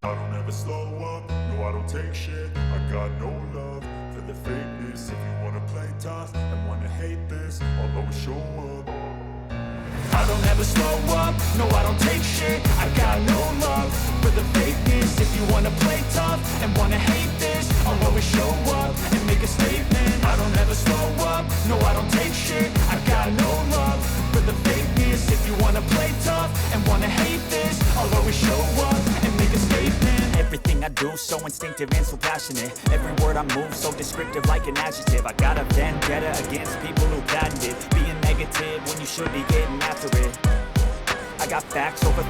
I don't ever slow up, no I don't take shit. I got no love for the fakeness. If you wanna play tough and wanna hate this, I'll always show up. I don't ever slow up, no I don't take shit. I got no love for the fakeness. If you wanna play tough and wanna hate this, I'll always show up and make a statement. I don't ever slow up, no I don't take shit. I got no love for the fakeness. If you wanna play tough and wanna hate this, I'll always show up and make a statement. Everything I do so instinctive and so passionate. Every word I move so descriptive like an adjective. I got a vendetta against people who patented being negative when you should be getting after it. I got facts over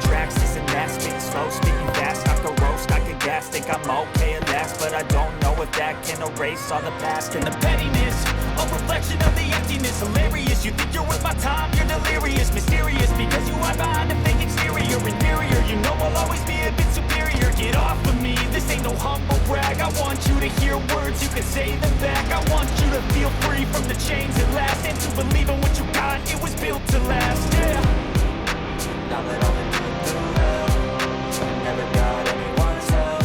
tracks, this and that. Speaking slow, speaking fast, I could roast, I could gas. Think I'm okay at last, but I don't know if that can erase all the past. And the pettiness, a reflection of the emptiness. Hilarious, you think you're worth my time, you're delirious. Mysterious, because you hide behind a fake exterior. Inferior, you know I'll always be a bit superior. Get off of me, this ain't no humble brag. I want you to hear words, you can say them back. I want you to feel free from the chains at last, and to believe in what you got, it was built to last, yeah. Now that I've been through hell, I never got anyone's help.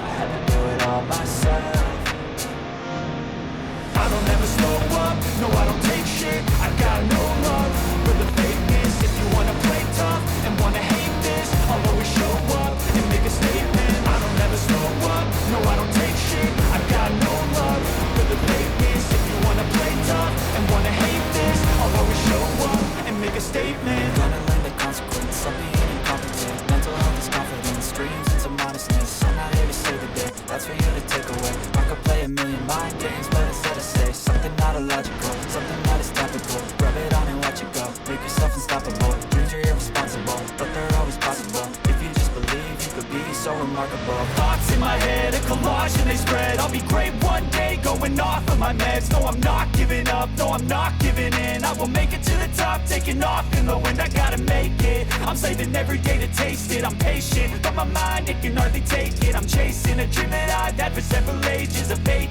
I had to do it all myself. I don't ever slow up, no I don't take shit. I got no love for the fakeness. If you wanna play tough and wanna hate this, I'll always show up and make a statement. I don't ever slow up, no I don't take shit. I got no love for the fakeness. If you wanna play tough and wanna hate this, I'll always show up and make a statement. Gonna learn the consequence of being incompetent. Mental health is confidence, dreams into modestness. I'm not here to save the day, that's for you to take away. I could play a million mind games, but instead I say something not illogical, something that is topical. Rub it on and watch it go, make yourself unstoppable. Dreams are irresponsible, but they're always possible. If you just believe, you could be so remarkable. Thoughts in my head, a collage and they spread. I'll be great one day, going off of my meds. No, I'm not giving up, no, I'm not giving in. I will make it to the top, taking off in the wind. I gotta make it, I'm saving every day to taste it. I'm patient, but my mind, it can hardly take it. I'm chasing a dream that I've had for several ages. A fake